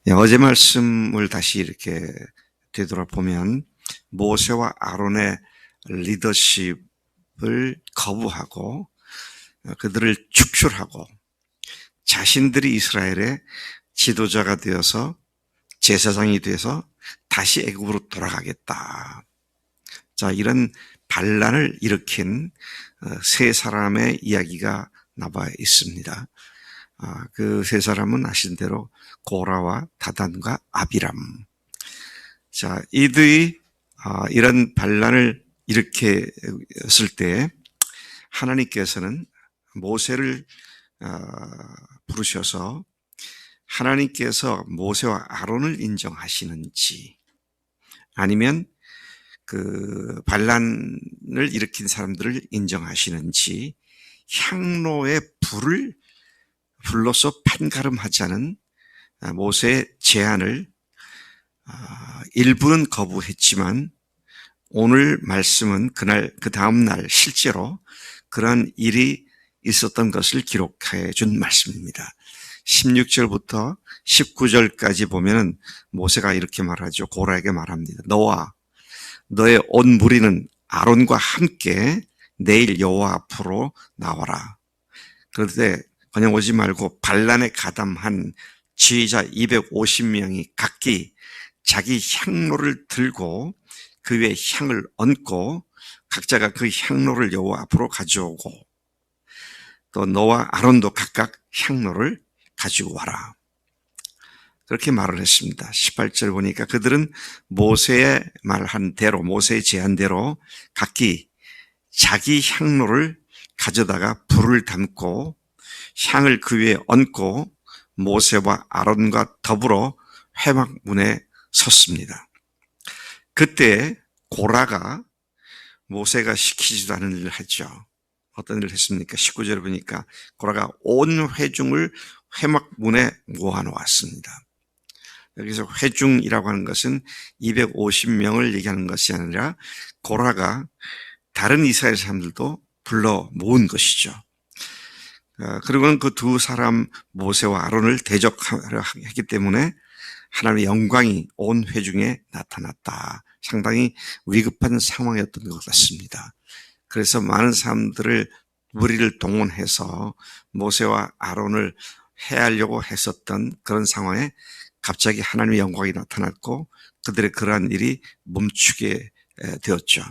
어제 말씀을 다시 이렇게 되돌아보면 모세와 아론의 리더십을 거부하고 그들을 축출하고 자신들이 이스라엘의 지도자가 되어서 제사장이 돼서 다시 애굽으로 돌아가겠다. 자, 이런 반란을 일으킨 세 사람의 이야기가 나와 있습니다. 그 세 사람은 아신 대로 고라와 다단과 아비람. 자, 이들이 이런 반란을 일으켰을 때 하나님께서는 모세를 부르셔서 하나님께서 모세와 아론을 인정하시는지 아니면 그 반란을 일으킨 사람들을 인정하시는지 향로의 불을 불로서 판가름하자는 모세의 제안을 일부는 거부했지만 오늘 말씀은 그 다음날 실제로 그런 일이 있었던 것을 기록해 준 말씀입니다. 16절부터 19절까지 보면은 모세가 이렇게 말하죠. 고라에게 말합니다. 너와 너의 온 무리는 아론과 함께 내일 여호와 앞으로 나와라. 그런데 그냥 오지 말고 반란에 가담한 지휘자 250명이 각기 자기 향로를 들고 그 위에 향을 얹고 각자가 그 향로를 여호와 앞으로 가져오고 또 너와 아론도 각각 향로를 가지고 와라. 그렇게 말을 했습니다. 18절 보니까 그들은 모세의 말한 대로 모세의 제안대로 각기 자기 향로를 가져다가 불을 담고 향을 그 위에 얹고 모세와 아론과 더불어 회막문에 섰습니다. 그때 고라가 모세가 시키지도 않은 일을 했죠. 어떤 일을 했습니까? 19절에 보니까 고라가 온 회중을 회막문에 모아놓았습니다. 여기서 회중이라고 하는 것은 250명을 얘기하는 것이 아니라 고라가 다른 이스라엘 사람들도 불러 모은 것이죠. 그리고는 그 두 사람 모세와 아론을 대적하려 했기 때문에 하나님의 영광이 온 회중에 나타났다. 상당히 위급한 상황이었던 것 같습니다. 그래서 많은 사람들을 무리를 동원해서 모세와 아론을 해하려고 했었던 그런 상황에 갑자기 하나님의 영광이 나타났고 그들의 그러한 일이 멈추게 되었죠.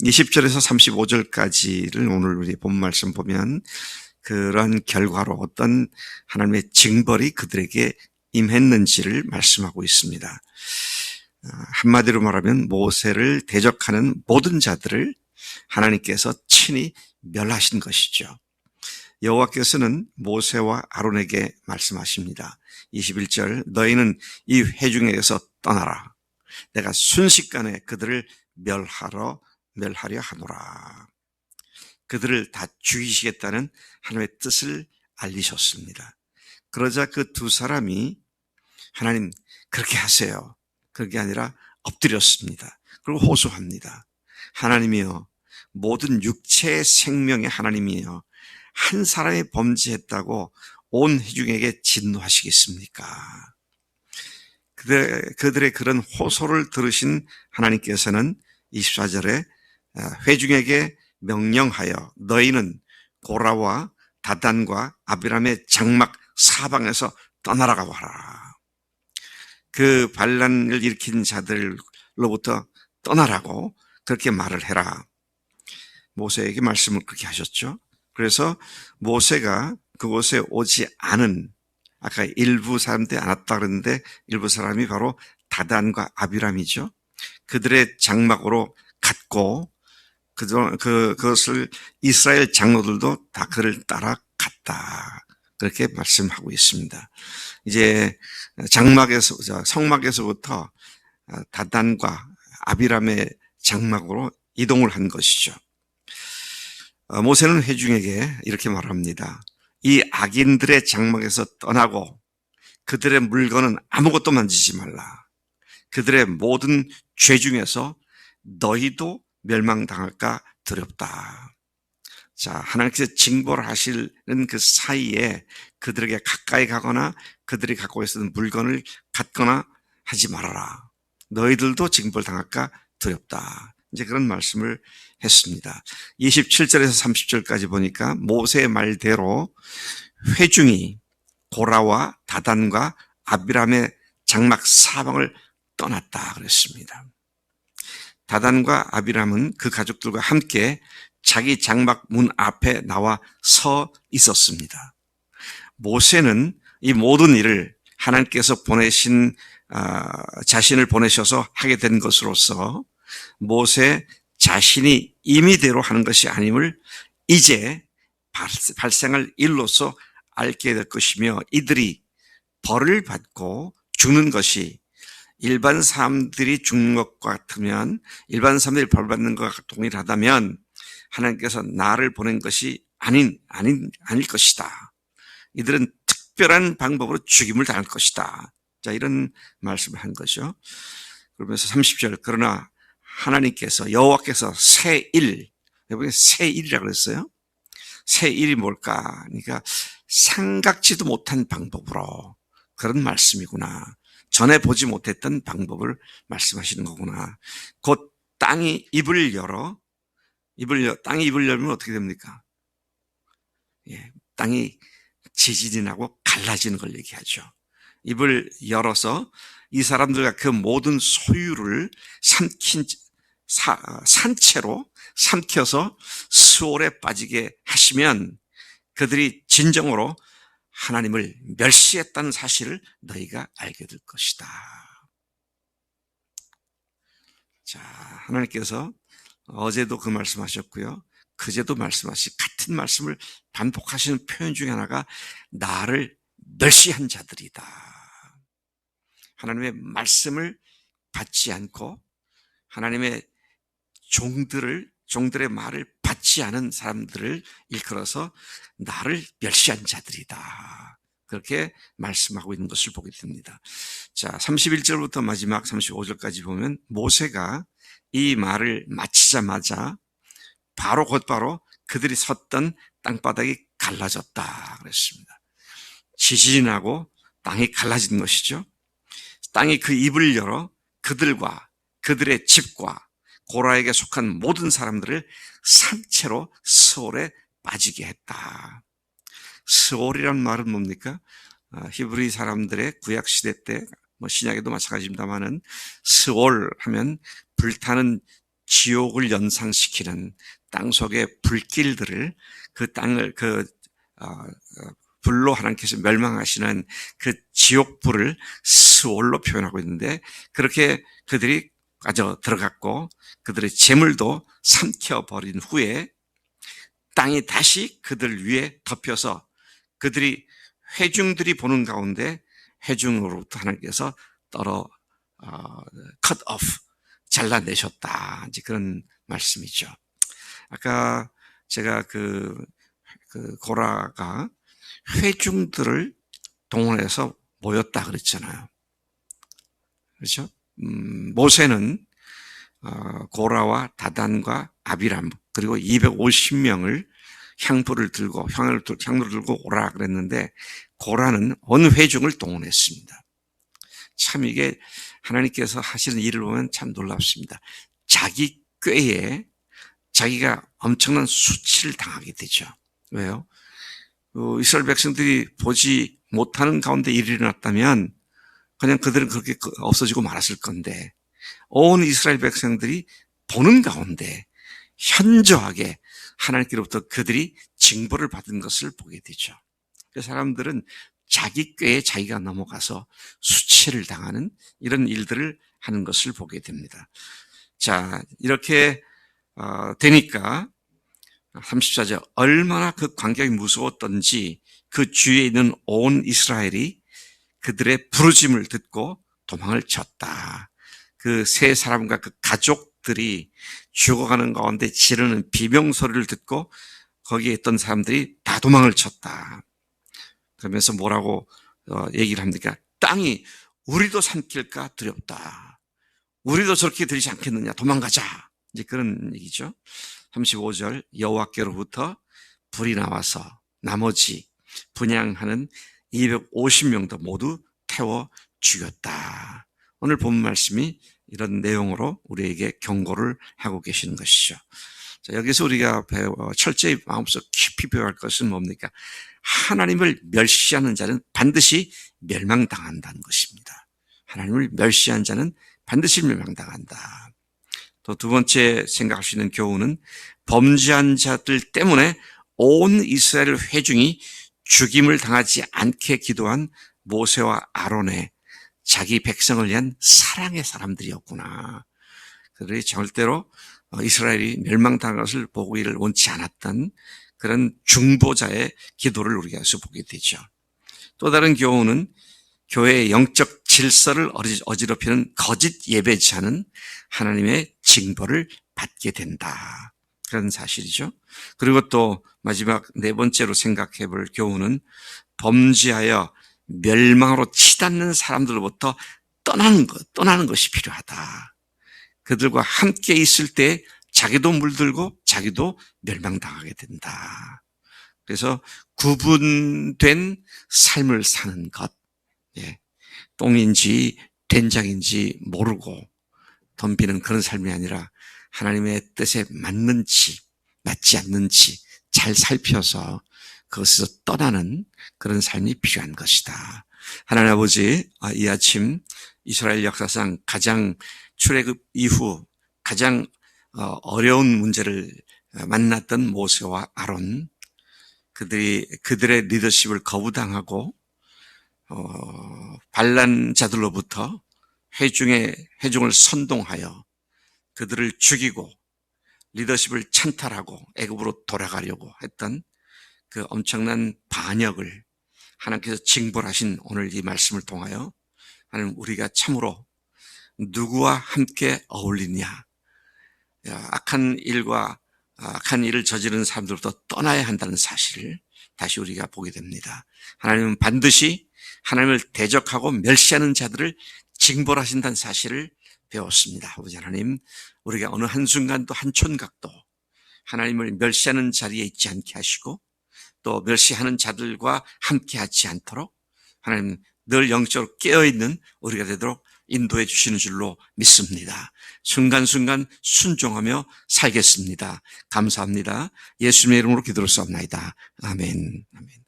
20절에서 35절까지를 오늘 우리 본 말씀 보면 그런 결과로 어떤 하나님의 징벌이 그들에게 임했는지를 말씀하고 있습니다. 한마디로 말하면 모세를 대적하는 모든 자들을 하나님께서 친히 멸하신 것이죠. 여호와께서는 모세와 아론에게 말씀하십니다. 21절 너희는 이 회중에게서 떠나라. 내가 순식간에 그들을 멸하려 하노라. 그들을 다 죽이시겠다는 하나님의 뜻을 알리셨습니다. 그러자 그 두 사람이 하나님 그렇게 하세요. 그게 아니라 엎드렸습니다. 그리고 호소합니다. 하나님이여 모든 육체의 생명의 하나님이여 한 사람이 범죄했다고 온 회중에게 진노하시겠습니까? 그들의 그런 호소를 들으신 하나님께서는 24절에 회중에게 명령하여 너희는 고라와 다단과 아비람의 장막 사방에서 떠나라가 와라. 그 반란을 일으킨 자들로부터 떠나라고 그렇게 말을 해라. 모세에게 말씀을 그렇게 하셨죠. 그래서 모세가 그곳에 오지 않은 아까 일부 사람들이 안 왔다 그랬는데 일부 사람이 바로 다단과 아비람이죠. 그들의 장막으로 갔고 그것을 이스라엘 장로들도 다 그를 따라갔다. 그렇게 말씀하고 있습니다. 이제 성막에서부터 다단과 아비람의 장막으로 이동을 한 것이죠. 모세는 회중에게 이렇게 말합니다. 이 악인들의 장막에서 떠나고 그들의 물건은 아무것도 만지지 말라. 그들의 모든 죄 중에서 너희도 멸망당할까 두렵다. 자, 하나님께서 징벌을 하시는 그 사이에 그들에게 가까이 가거나 그들이 갖고 있었던 물건을 갖거나 하지 말아라. 너희들도 징벌 당할까 두렵다. 이제 그런 말씀을 했습니다. 27절에서 30절까지 보니까 모세의 말대로 회중이 고라와 다단과 아비람의 장막 사방을 떠났다 그랬습니다. 다단과 아비람은 그 가족들과 함께 자기 장막 문 앞에 나와 서 있었습니다. 모세는 이 모든 일을 하나님께서 보내신 자신을 보내셔서 하게 된 것으로서 모세 자신이 임의대로 하는 것이 아님을 이제 발생할 일로서 알게 될 것이며 이들이 벌을 받고 죽는 것이 일반 사람들이 죽는 것과 같으면 일반 사람들이 벌 받는 것과 동일하다면 하나님께서 나를 보낸 것이 아닐 것이다. 이들은 특별한 방법으로 죽임을 당할 것이다. 자, 이런 말씀을 한 거죠. 그러면서 30절 그러나 하나님께서 여호와께서 새일 여기 새일이라고 그랬어요. 새일이 뭘까? 그러니까 생각지도 못한 방법으로 그런 말씀이구나. 전에 보지 못했던 방법을 말씀하시는 거구나. 곧 땅이 입을 열어 땅이 입을 열면 어떻게 됩니까? 예, 땅이 지진이 나고 갈라지는 걸 얘기하죠. 입을 열어서 이 사람들과 그 모든 소유를 산채로 삼켜서 수월에 빠지게 하시면 그들이 진정으로 하나님을 멸시했다는 사실을 너희가 알게 될 것이다. 자, 하나님께서 어제도 그 말씀하셨고요. 그제도 말씀하신 같은 말씀을 반복하시는 표현 중에 하나가 나를 멸시한 자들이다. 하나님의 말씀을 받지 않고 하나님의 종들의 말을 받지 않은 사람들을 일컬어서 나를 멸시한 자들이다. 그렇게 말씀하고 있는 것을 보게 됩니다. 자, 31절부터 마지막 35절까지 보면 모세가 이 말을 마치자마자 곧바로 그들이 섰던 땅바닥이 갈라졌다 그랬습니다. 지진이 나고 땅이 갈라진 것이죠. 땅이 그 입을 열어 그들과 그들의 집과 고라에게 속한 모든 사람들을 산채로 스올에 빠지게 했다. 스올이란 말은 뭡니까? 히브리 사람들의 구약시대 때 신약에도 마찬가지입니다만은 스올 하면 불타는 지옥을 연상시키는 땅속의 불길들을 그 땅을 불로 하나님께서 멸망하시는 그 지옥불을 스올로 표현하고 있는데 그렇게 그들이 빠져 들어갔고 그들의 재물도 삼켜버린 후에 땅이 다시 그들 위에 덮여서 그들이 회중들이 보는 가운데 회중으로부터 하나님께서 cut off 잘라내셨다. 이제 그런 말씀이죠. 아까 제가 그 고라가 회중들을 동원해서 모였다 그랬잖아요. 그렇죠? 모세는 고라와 다단과 아비람 그리고 250명을 향로를 들고 오라 그랬는데 고라는 온 회중을 동원했습니다. 참 이게 하나님께서 하시는 일을 보면 참 놀랍습니다. 자기 꾀에 자기가 엄청난 수치를 당하게 되죠. 왜요? 이스라엘 백성들이 보지 못하는 가운데 일이 일어났다면 그냥 그들은 그렇게 없어지고 말았을 건데 온 이스라엘 백성들이 보는 가운데 현저하게 하나님께로부터 그들이 징벌을 받은 것을 보게 되죠. 그 사람들은 자기 꾀에 자기가 넘어가서 수치를 당하는 이런 일들을 하는 것을 보게 됩니다. 자, 이렇게 되니까 34절 얼마나 그 광경이 무서웠던지 그 주위에 있는 온 이스라엘이 그들의 부르짐을 듣고 도망을 쳤다. 그 세 사람과 그 가족들이 죽어가는 가운데 지르는 비명소리를 듣고 거기에 있던 사람들이 다 도망을 쳤다. 그러면서 뭐라고 얘기를 합니까? 땅이 우리도 삼킬까 두렵다. 우리도 저렇게 되지 않겠느냐. 도망가자. 이제 그런 얘기죠. 35절 여호와께로부터 불이 나와서 나머지 분향하는 250명도 모두 태워 죽였다. 오늘 본 말씀이 이런 내용으로 우리에게 경고를 하고 계시는 것이죠. 자, 여기서 우리가 철저히 마음속 깊이 배워야 할 것은 뭡니까? 하나님을 멸시하는 자는 반드시 멸망당한다는 것입니다. 하나님을 멸시한 자는 반드시 멸망당한다. 또 두 번째 생각할 수 있는 교훈은 범죄한 자들 때문에 온 이스라엘 회중이 죽임을 당하지 않게 기도한 모세와 아론의 자기 백성을 위한 사랑의 사람들이었구나. 그들이 절대로 이스라엘이 멸망당한 것을 보기를 원치 않았던 그런 중보자의 기도를 우리가 여기서 보게 되죠. 또 다른 교훈은 교회의 영적 질서를 어지럽히는 거짓 예배자는 하나님의 징벌을 받게 된다. 그런 사실이죠. 그리고 또 마지막 네 번째로 생각해 볼 교훈은 범죄하여 멸망으로 치닫는 사람들로부터 떠나는 것이 필요하다. 그들과 함께 있을 때 자기도 물들고 자기도 멸망당하게 된다. 그래서 구분된 삶을 사는 것, 똥인지 된장인지 모르고 덤비는 그런 삶이 아니라 하나님의 뜻에 맞는지 맞지 않는지 잘 살펴서 그것에서 떠나는 그런 삶이 필요한 것이다. 하나님 아버지, 이 아침 이스라엘 역사상 가장 출애굽 이후 가장 어려운 문제를 만났던 모세와 아론, 그들의 리더십을 거부당하고 반란자들로부터 회중을 선동하여 그들을 죽이고 리더십을 찬탈하고 애굽으로 돌아가려고 했던 그 엄청난 반역을 하나님께서 징벌하신 오늘 이 말씀을 통하여 하나님, 우리가 참으로 누구와 함께 어울리냐, 악한 일을 저지르는 사람들부터 떠나야 한다는 사실을 다시 우리가 보게 됩니다. 하나님은 반드시 하나님을 대적하고 멸시하는 자들을 징벌하신다는 사실을 배웠습니다. 아버지 하나님, 우리가 어느 한순간도 한 촌각도 하나님을 멸시하는 자리에 있지 않게 하시고 또 멸시하는 자들과 함께 하지 않도록 하나님 늘 영적으로 깨어있는 우리가 되도록 인도해 주시는 줄로 믿습니다. 순간순간 순종하며 살겠습니다. 감사합니다. 예수님의 이름으로 기도를 쏘옵나이다. 아멘. 아멘.